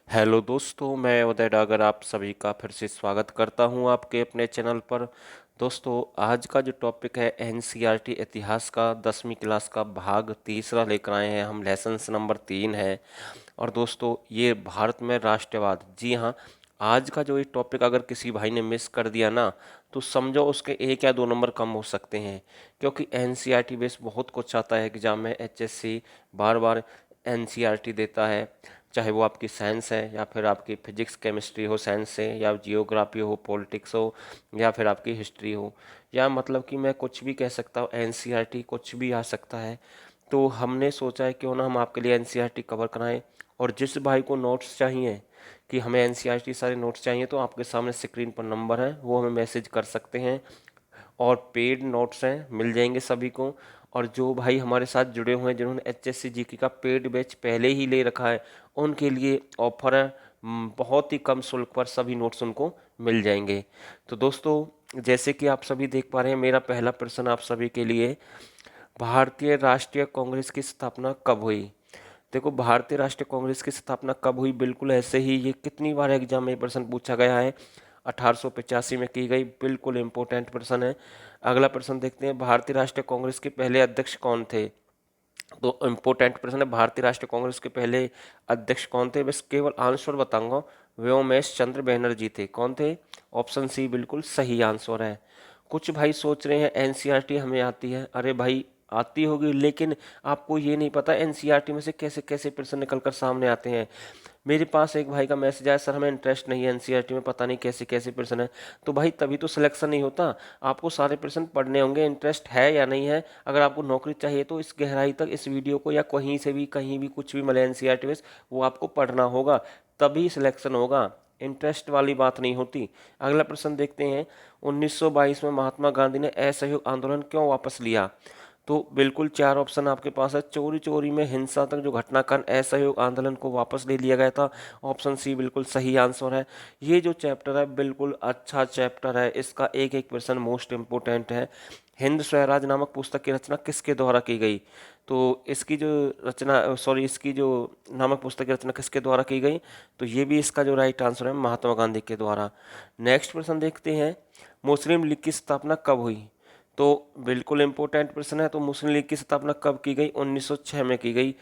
Hello दोस्तों, मैं उदय डागर आप सभी का फिर से स्वागत करता हूं आपके अपने चैनल पर। दोस्तों, आज का जो टॉपिक है एनसीईआरटी इतिहास का 10वीं क्लास का भाग तीसरा लेकर आए हैं हम। लेसन्स नंबर 3 है। और दोस्तों, ये भारत में राष्ट्रवाद, जी हाँ। आज का जो ये टॉपिक अगर किसी भाई ने मिस कर दिया ना, तो समझो उसके 1 या 2 नंबर कम हो सकते हैं। क्योंकि एनसीईआरटी बेस बहुत कुछ आता है एग्जाम में। एचएससी बार बार एनसीईआरटी देता है, चाहे वो आपकी साइंस है या फिर आपकी फिजिक्स केमिस्ट्री हो साइंस से, या जियोग्राफी हो, पॉलिटिक्स हो, या फिर आपकी हिस्ट्री हो, या मतलब कि मैं कुछ भी कह सकता हूँ, एनसीईआरटी कुछ भी आ सकता है। तो हमने सोचा है क्यों ना हम आपके लिए एनसीईआरटी कवर कराएं। और जिस भाई को नोट्स चाहिए कि हमें एनसीईआरटी सारे नोट्स चाहिए, तो आपके सामने स्क्रीन पर नंबर है, वो हमें मैसेज कर सकते हैं। और पेड नोट्स हैं, मिल जाएंगे सभी को। और जो भाई हमारे साथ जुड़े हुए हैं, जिन्होंने एचएससी जीके का पेड बैच पहले ही ले रखा है, उनके लिए ऑफर है। बहुत ही कम शुल्क पर सभी नोट्स उनको मिल जाएंगे। तो दोस्तों, जैसे कि आप सभी देख पा रहे हैं, मेरा पहला प्रश्न आप सभी के लिए, भारतीय राष्ट्रीय कांग्रेस की स्थापना कब हुई? देखो, भारतीय राष्ट्रीय कांग्रेस की स्थापना कब हुई, बिल्कुल ऐसे ही ये कितनी बार एग्जाम में प्रश्न पूछा गया है। 1885 में की गई, बिल्कुल इम्पोर्टेंट प्रश्न है। अगला प्रश्न देखते हैं, भारतीय राष्ट्रीय कांग्रेस के पहले अध्यक्ष कौन थे? तो इम्पोर्टेंट प्रश्न है, भारतीय राष्ट्रीय कांग्रेस के पहले अध्यक्ष कौन थे? बस केवल आंसर बताऊंगा। व्योमेश चंद्र बैनर्जी थे। कौन थे? ऑप्शन सी बिल्कुल सही आंसर है। कुछ भाई सोच रहे हैं एनसीईआरटी हमें आती है। अरे भाई, आती होगी, लेकिन आपको ये नहीं पता एनसीईआरटी में से कैसे कैसे प्रश्न निकल कर सामने आते हैं। मेरे पास एक भाई का मैसेज आया, सर हमें इंटरेस्ट नहीं है एनसीईआरटी में, पता नहीं कैसे कैसे प्रश्न है। तो भाई तभी तो सिलेक्शन नहीं होता। आपको सारे प्रश्न पढ़ने होंगे, इंटरेस्ट है या नहीं है। अगर आपको नौकरी चाहिए तो इस गहराई तक इस वीडियो को, या कहीं से भी कहीं भी कुछ भी मिले एनसीईआरटी में, वो आपको पढ़ना होगा, तभी सिलेक्शन होगा। इंटरेस्ट वाली बात नहीं होती। अगला प्रश्न देखते हैं, 1922 में महात्मा गांधी ने असहयोग आंदोलन क्यों वापस लिया? तो बिल्कुल 4 ऑप्शन आपके पास है। चोरी चोरी में हिंसा तक जो घटनाक्रम, असहयोग आंदोलन को वापस ले लिया गया था। ऑप्शन सी बिल्कुल सही आंसर है। ये जो चैप्टर है बिल्कुल अच्छा चैप्टर है, इसका एक एक प्रश्न मोस्ट इम्पोर्टेंट है। हिंद स्वराज नामक पुस्तक की रचना किसके द्वारा की गई? तो इसकी जो रचना, सॉरी, इसकी जो नामक पुस्तक की रचना किसके द्वारा की गई? तो ये भी इसका जो राइट आंसर है, महात्मा गांधी के द्वारा। नेक्स्ट प्रश्न देखते हैं, मुस्लिम लीग की स्थापना कब हुई? तो बिल्कुल इम्पोर्टेंट प्रश्न है। तो मुस्लिम लीग की स्थापना कब की गई? 1906 में की गई।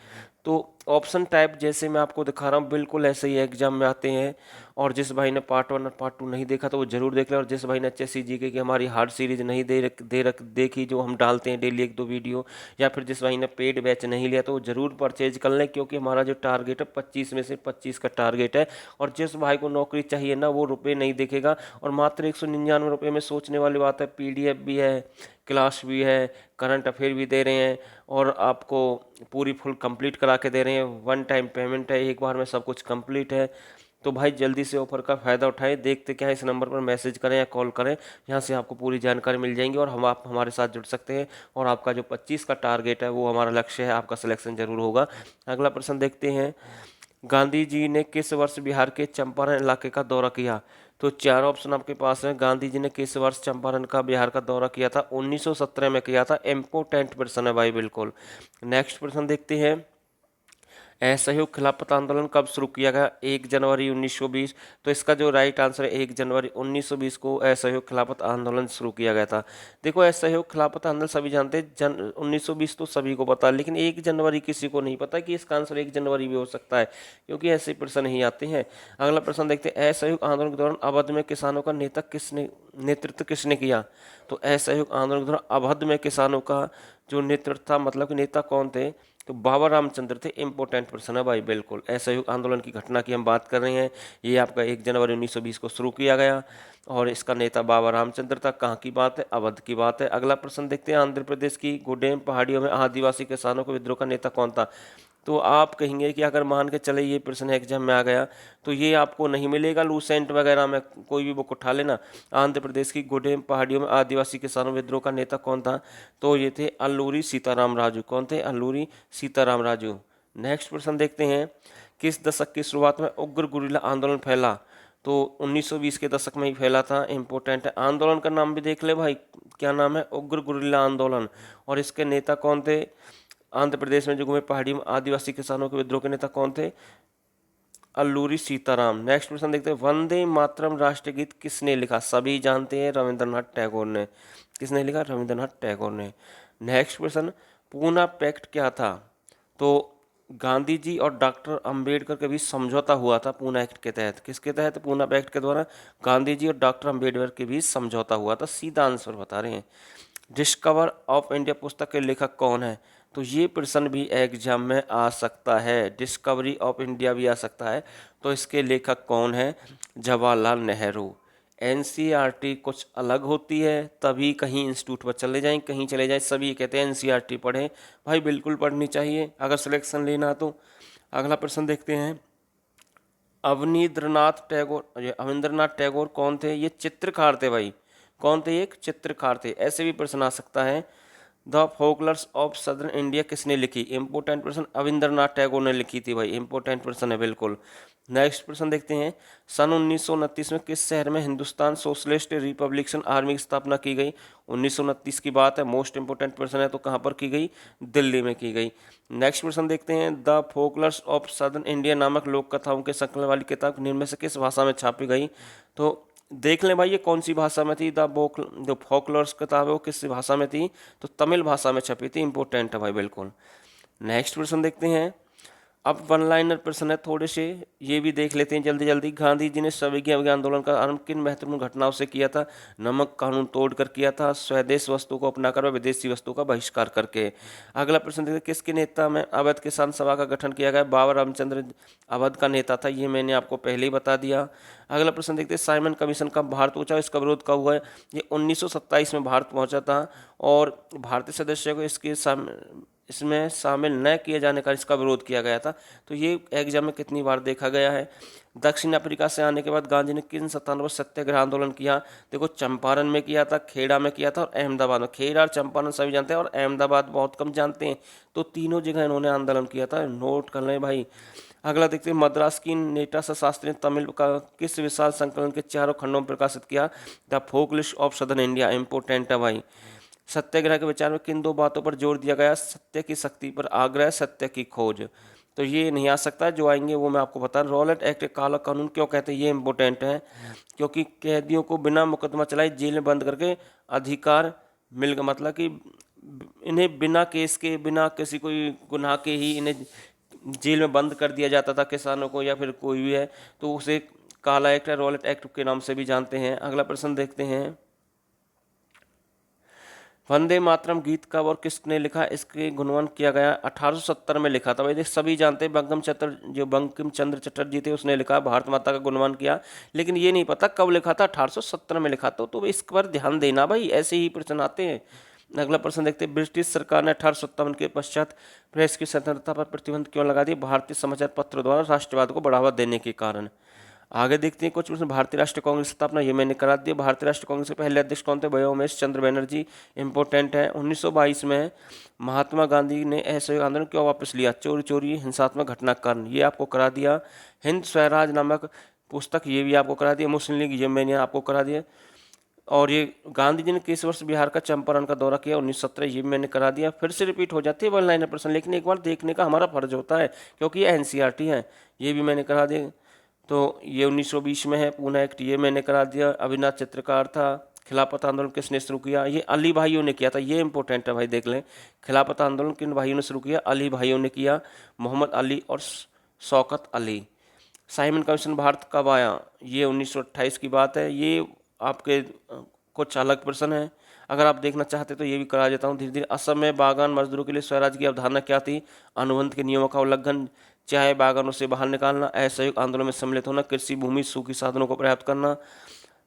तो ऑप्शन टाइप जैसे मैं आपको दिखा रहा हूँ, बिल्कुल ऐसे ही एग्जाम में आते हैं। और जिस भाई ने पार्ट 1 और पार्ट 2 नहीं देखा तो वो जरूर देख ले। और जिस भाई ने एचएससी जीके की हमारी हार्ड सीरीज नहीं देखी, जो हम डालते हैं डेली 1-2 वीडियो, या फिर जिस भाई ने पेड बैच नहीं लिया, तो वो जरूर परचेज कर लें, क्योंकि हमारा जो टारगेट है 25 में से 25 का टारगेट है। और जिस भाई को नौकरी चाहिए ना, वो रुपये नहीं देखेगा। और मात्र 199 रुपये में, सोचने वाली बात है, पीडीएफ भी है, क्लास भी है, करंट अफेयर भी दे रहे हैं, और आपको पूरी फुल कंप्लीट करा के दे रहे हैं। वन टाइम पेमेंट है, एक बार में सब कुछ कंप्लीट है। तो भाई जल्दी से ऑफर का फ़ायदा उठाएं। देखते क्या है, इस नंबर पर मैसेज करें या कॉल करें, यहाँ से आपको पूरी जानकारी मिल जाएंगी, और आप हमारे साथ जुड़ सकते हैं। और आपका जो 25 का टारगेट है, वो हमारा लक्ष्य है, आपका सिलेक्शन जरूर होगा। अगला प्रश्न देखते हैं, गांधी जी ने किस वर्ष बिहार के चंपारण इलाके का दौरा किया? तो 4 ऑप्शन आपके पास हैं। गांधी जी ने किस वर्ष चंपारण का, बिहार का दौरा किया था? 1917 में किया था। इम्पोर्टेंट प्रश्न है भाई, बिल्कुल। नेक्स्ट प्रश्न देखते हैं, असहयोग खिलाफत आंदोलन कब शुरू किया गया? 1 जनवरी 1920। तो इसका जो राइट आंसर है, 1 जनवरी 1920 को असहयोग खिलाफत आंदोलन शुरू किया गया था। देखो, असहयोग खिलाफत आंदोलन सभी जानते हैं, 1920 तो सभी को पता है, लेकिन 1 जनवरी किसी को नहीं पता कि इसका आंसर 1 जनवरी भी हो सकता है, क्योंकि ऐसे प्रश्न ही आते हैं। अगला प्रश्न देखते हैं, असहयोग आंदोलन के दौरान अवध में किसानों का नेतृत्व किसने किया? तो असहयोग आंदोलन के दौरान अवध में किसानों का जो नेतृत्व था, मतलब कि नेता कौन थे? तो बाबा रामचंद्र थे। इंपॉर्टेंट प्रश्न है भाई, बिल्कुल। असहयोग आंदोलन की घटना की हम बात कर रहे हैं। ये आपका 1 जनवरी 1920 को शुरू किया गया, और इसका नेता बाबा रामचंद्र था। कहाँ की बात है? अवध की बात है। अगला प्रश्न देखते हैं, आंध्र प्रदेश की गुडेम पहाड़ियों में आदिवासी किसानों के विद्रोह का नेता कौन था? तो आप कहेंगे कि अगर मान के चले ये प्रश्न एग्जाम में आ गया, तो ये आपको नहीं मिलेगा लूसेंट वगैरह में, कोई भी बुक उठा लेना। आंध्र प्रदेश की गुडेम पहाड़ियों में आदिवासी किसानों विद्रोह का नेता कौन था? तो ये थे अल्लूरी सीताराम राजू। कौन थे? अल्लूरी सीताराम राजू। नेक्स्ट प्रश्न देखते हैं, किस दशक की शुरुआत में उग्र गुरिल्ला आंदोलन फैला? तो 1920 के दशक में ही फैला था। इंपॉर्टेंट है, आंदोलन का नाम भी देख ले भाई, क्या नाम है? उग्र गुरिल्ला आंदोलन। और इसके नेता कौन थे? आंध्र प्रदेश में जो घूमे पहाड़ी में आदिवासी किसानों के विद्रोह के नेता कौन थे? अल्लूरी सीताराम। नेक्स्ट प्रश्न देखते हैं, वंदे मातरम राष्ट्रीय गीत किसने लिखा? सभी जानते हैं, रविंद्रनाथ टैगोर ने। किसने लिखा? रविंद्रनाथ टैगोर ने। नेक्स्ट प्रश्न, पूना पैक्ट क्या था? तो गांधी जी और डॉक्टर अंबेडकर के बीच समझौता हुआ था पूना एक्ट के तहत। किसके तहत? पूना पैक्ट के द्वारा गांधी जी और डॉक्टर अंबेडकर के बीच समझौता हुआ था। सीधा आंसर बता रहे हैं। डिस्कवर ऑफ इंडिया पुस्तक के लेखक कौन है? तो ये प्रश्न भी एग्जाम में आ सकता है, डिस्कवरी ऑफ इंडिया भी आ सकता है। तो इसके लेखक कौन है? जवाहरलाल नेहरू। एनसीईआरटी कुछ अलग होती है, तभी कहीं इंस्टीट्यूट पर चले जाएं, कहीं चले जाएं, सभी ये कहते हैं एनसीईआरटी पढ़ें। भाई बिल्कुल पढ़नी चाहिए अगर सिलेक्शन लेना तो। अगला प्रश्न देखते हैं, अवनींद्रनाथ टैगोर, ये अवनींद्रनाथ टैगोर कौन थे? ये चित्रकार थे भाई। कौन थे? एक चित्रकार थे। ऐसे भी प्रश्न आ सकता है, द फोकलर्स ऑफ सदर्न इंडिया किसने लिखी? इंपोर्टेंट प्रश्न, अविंद्रनाथ टैगोर ने लिखी थी भाई। इंपोर्टेंट प्रश्न है बिल्कुल। नेक्स्ट प्रश्न देखते हैं, सन 1929 में किस शहर में हिंदुस्तान सोशलिस्ट रिपब्लिकन आर्मी की स्थापना की गई? 1929 की बात है, मोस्ट इंपोर्टेंट प्रश्न है। तो कहाँ पर की गई? दिल्ली में की गई। नेक्स्ट प्रश्न देखते हैं, द फोकलर्स ऑफ सदर्न इंडिया नामक लोक कथाओं के संकलन वाली किताब निम्न से किस भाषा में छापी गई? तो देख लें भाई ये कौन सी भाषा में थी। जो फोकलर्स किताब है वो किस भाषा में थी? तो तमिल भाषा में छपी थी। इंपोर्टेंट है भाई बिल्कुल। नेक्स्ट प्रश्न देखते हैं, अब वन लाइनर प्रश्न है थोड़े से, ये भी देख लेते हैं जल्दी जल्दी। गांधी जी ने सविज्ञ अभियान आंदोलन का आरंभ किन महत्वपूर्ण घटनाओं से किया था? नमक कानून तोड़कर किया था, स्वदेश वस्तु को अपनाकर व विदेशी वस्तु का बहिष्कार करके। अगला प्रश्न देखते हैं, किसके नेता में अवध किसान सभा का गठन किया गया? बाबा रामचंद्र अवध का नेता था, ये मैंने आपको पहले ही बता दिया। अगला प्रश्न देखते हैं, साइमन कमीशन कब भारत पहुंचा? इसका विरोध कब हुआ है? ये 1927 में भारत पहुंचा था और भारतीय सदस्य को इसमें शामिल न किए जाने का इसका विरोध किया गया था। तो ये एग्जाम में कितनी बार देखा गया है। दक्षिण अफ्रीका से आने के बाद गांधी ने किन स्थानों पर सत्याग्रह आंदोलन किया? देखो, चंपारण में किया था, खेड़ा में किया था और अहमदाबाद में। खेड़ा और चंपारण सभी जानते हैं और अहमदाबाद बहुत कम जानते हैं। तो तीनों जगह इन्होंने आंदोलन किया था, नोट कर लें भाई। अगला देखते हैं, मद्रास की नेटासा शास्त्री ने तमिल का किस विशाल संकलन के चारों खंडों में प्रकाशित किया? The folklorist of southern India. Important है भाई। सत्याग्रह के विचार में किन दो बातों पर जोर दिया गया? सत्य की शक्ति पर आग्रह, सत्य की खोज। तो ये नहीं आ सकता, जो आएंगे वो मैं आपको बता रहा हूँ। रॉलेट एक्ट काला कानून क्यों कहते हैं? ये इंपॉर्टेंट है, क्योंकि कैदियों को बिना मुकदमा चलाए जेल में बंद करके अधिकार मिल गया, मतलब कि इन्हें बिना केस के, बिना किसी कोई गुनाह के ही इन्हें जेल में बंद कर दिया जाता था, किसानों को या फिर कोई भी है, तो उसे काला एक्ट है, रॉलेट एक्ट के नाम से भी जानते हैं। अगला प्रश्न देखते हैं, वंदे मातरम गीत कब और किसने लिखा? इसके गुणगान किया गया 1870 में लिखा था भाई। देख सभी जानते हैं, बंकिम चंद्र चटर्जी थे, उसने लिखा, भारत माता का गुणगान किया। लेकिन ये नहीं पता कब लिखा था। 1870 में लिखा था। तो इस पर ध्यान देना भाई, ऐसे ही प्रश्न आते हैं। अगला प्रश्न देखते हैं, ब्रिटिश सरकार ने 1857 के पश्चात प्रेस की स्वतंत्रता पर प्रतिबंध क्यों लगा दिया? भारतीय समाचार पत्रों द्वारा राष्ट्रवाद को बढ़ावा देने के कारण। आगे देखते हैं कुछ प्रश्न, भारतीय राष्ट्रीय कांग्रेस की स्थापना, ये मैंने करा दिया। भारतीय राष्ट्रीय कांग्रेस के पहले अध्यक्ष कौन थे? भैया उमेश चंद्र बनर्जी। इंपॉर्टेंट है। 1922 में महात्मा गांधी ने असहयोग आंदोलन क्यों वापस लिया? चोरी चोरी हिंसात्मक घटना के कारण, ये आपको करा दिया। हिंद स्वराज नामक पुस्तक, ये भी आपको करा दिया। मुस्लिम लीग, ये मैंने आपको करा दिया। और ये गांधी जी ने किस वर्ष बिहार का चंपारण का दौरा किया? 1917, ये भी मैंने करा दिया। फिर से रिपीट हो जाती है वन लाइनर प्रश्न, लेकिन एक बार देखने का हमारा फर्ज होता है, क्योंकि ये एनसीईआरटी है। ये भी मैंने करा दिया। तो ये 1920 में है, पूना एक्ट, ये मैंने करा दिया। अविनाश चित्रकार था। खिलाफत आंदोलन किसने शुरू किया? ये अली भाइयों ने किया था। ये इंपॉर्टेंट है भाई, देख लें। खिलाफत आंदोलन किन भाइयों ने शुरू किया? अली भाइयों ने किया, मोहम्मद अली और शौकत अली। साइमन कमीशन भारत कब आया? ये 1928 की बात है। ये आपके कुछ अलग प्रश्न है, अगर आप देखना चाहते तो ये भी करा देता हूँ धीरे धीरे। असम में बागान मजदूरों के लिए स्वराज की अवधारणा क्या थी? अनुबंध के नियमों का उल्लंघन, चाहे बागानों से बाहर निकालना, असहयोग आंदोलन में सम्मिलित होना, कृषि भूमि सूखी साधनों को पर्याप्त करना।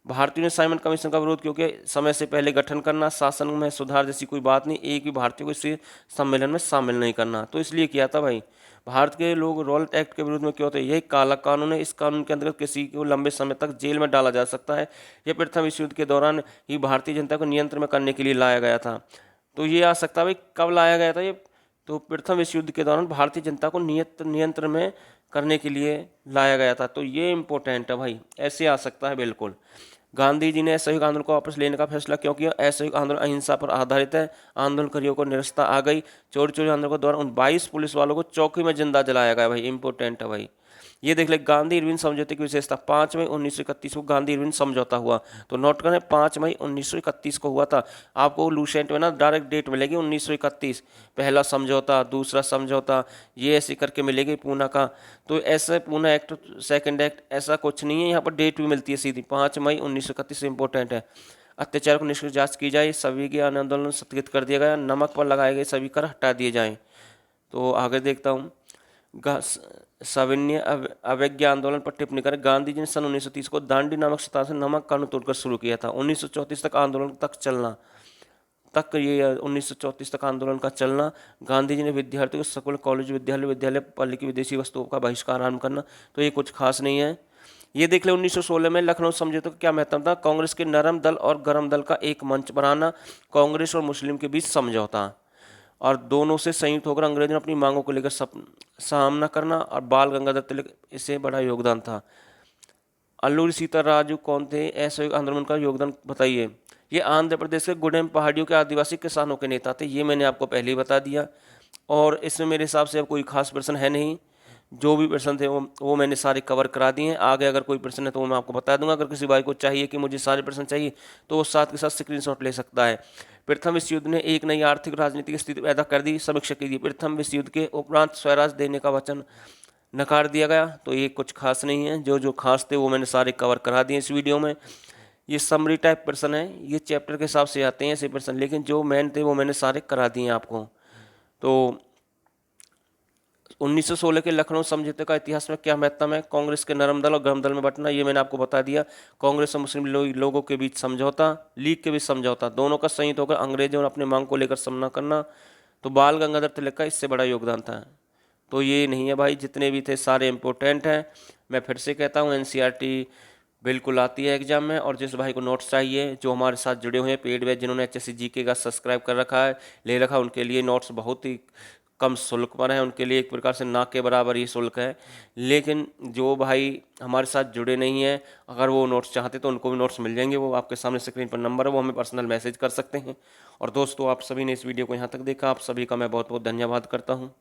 भारतीयों ने साइमन कमीशन का विरोध क्योंकि समय से पहले गठन करना, शासन में सुधार जैसी कोई बात नहीं, एक भी भारतीय को इस सम्मेलन में शामिल नहीं करना, तो इसलिए किया था भाई। भारत के लोग रॉलेट एक्ट के विरोध में क्यों थे? यह काला कानून है। इस कानून के अंतर्गत किसी को लंबे समय तक जेल में डाला जा सकता है। यह प्रथम विश्व युद्ध के दौरान ही भारतीय जनता को नियंत्रण में करने के लिए लाया गया था। तो ये आ सकता है भाई, कब लाया गया था ये? तो प्रथम विश्व युद्ध के दौरान भारतीय जनता को नियंत्रण में करने के लिए लाया गया था। तो ये इंपॉर्टेंट है भाई, ऐसे आ सकता है बिल्कुल। गांधी जी ने असहयोग आंदोलन को वापस लेने का फैसला क्यों किया? असहयोग आंदोलन अहिंसा पर आधारित है। आंदोलनकारियों को निरस्ता आ गई। चोरी चोरी आंदोलन के दौरान उन 22 पुलिस वालों को चौकी में जिंदा जलाया गया भाई। इंपॉर्टेंट है भाई। ये देख ले, गांधी इरविन समझौते की विशेषता, 5 मई 1931 को गांधी इरविन समझौता हुआ। तो नोट करें 5 मई 1931 को हुआ था। आपको लूसेंट में ना डायरेक्ट डेट मिलेगी 1931, पहला समझौता, दूसरा समझौता, ये ऐसे करके मिलेगी पूना का। तो ऐसे पूना एक्ट, सेकंड एक्ट, ऐसा कुछ नहीं है, यहाँ पर डेट भी मिलती है सीधी, 5 मई 1931 इंपॉर्टेंट है। अत्याचार को निष्क्रिय जांच की जाए, सभी के आंदोलन स्थगित कर दिया गया, नमक पर लगाए गए सभी कर हटा दिए जाएं। तो आगे देखता हूँ, सविनय अवज्ञा आंदोलन पर टिप्पणी करें, गांधी जी ने सन 1930 को दांडी नामक स्थान से नमक कानून तोड़कर शुरू किया था। 1934 तक आंदोलन तक चलना, तक ये 1934 तक आंदोलन का चलना, गांधी जी ने विद्यार्थियों को स्कूल, कॉलेज, विद्यालय पाली की विदेशी वस्तुओं का बहिष्कार आरंभ करना। तो ये कुछ खास नहीं है। ये देख ले, 1916 में लखनऊ समझौते का क्या महत्व था, कांग्रेस के नरम दल और गरम दल का एक मंच बनाना, कांग्रेस और मुस्लिम के बीच समझौता, और दोनों से संयुक्त होकर अंग्रेजों ने अपनी मांगों को लेकर सामना करना, और बाल गंगाधर तिलक इससे बड़ा योगदान था। अल्लूरी सीताराजू कौन थे, असहयोग आंदोलन का योगदान बताइए। ये आंध्र प्रदेश के गुडेम पहाड़ियों के आदिवासी किसानों के नेता थे, ये मैंने आपको पहले ही बता दिया। और इसमें मेरे हिसाब से अब कोई खास प्रश्न है नहीं, जो भी प्रश्न थे वो मैंने सारे कवर करा दिए हैं। आगे अगर कोई प्रश्न है तो वो मैं आपको बता दूंगा। अगर किसी भाई को चाहिए कि मुझे सारे प्रश्न चाहिए तो वो साथ के साथ स्क्रीनशॉट ले सकता है। प्रथम विश्व युद्ध ने एक नई आर्थिक राजनीतिक स्थिति पैदा कर दी, समीक्षा कीजिए। प्रथम विश्व युद्ध के उपरांत स्वराज देने का वचन नकार दिया गया। तो ये कुछ खास नहीं है, जो जो खास थे वो मैंने सारे कवर करा दिए इस वीडियो में। ये समरी टाइप प्रश्न है, ये चैप्टर के हिसाब से आते हैं ऐसे प्रश्न, लेकिन जो मेन थे वो मैंने सारे करा दिए आपको। तो 1916 के लखनऊ समझौते का इतिहास में क्या महत्व है, कांग्रेस के नरम दल और गरम दल में बंटना, ये मैंने आपको बता दिया। कांग्रेस और मुस्लिम लोगों के बीच समझौता, लीग के बीच समझौता, दोनों का संयुक्त होकर अंग्रेजों और अपने मांग को लेकर सामना करना। तो बाल गंगाधर तिलक का इससे बड़ा योगदान था। तो ये नहीं है भाई, जितने भी थे सारे इंपॉर्टेंट हैं। मैं फिर से कहता हूँ, एनसीईआरटी बिल्कुल आती है एग्जाम में। और जिस भाई को नोट्स चाहिए, जो हमारे साथ जुड़े हुए हैं पेड बैच, जिन्होंने एचएससी जीके का सब्सक्राइब कर रखा है, ले रखा, उनके लिए नोट्स बहुत ही कम शुल्क पर है, उनके लिए एक प्रकार से ना के बराबर ही शुल्क है। लेकिन जो भाई हमारे साथ जुड़े नहीं हैं, अगर वो नोट्स चाहते तो उनको भी नोट्स मिल जाएंगे। वो आपके सामने स्क्रीन पर नंबर है, वो हमें पर्सनल मैसेज कर सकते हैं। और दोस्तों, आप सभी ने इस वीडियो को यहाँ तक देखा, आप सभी का मैं बहुत बहुत धन्यवाद करता हूँ।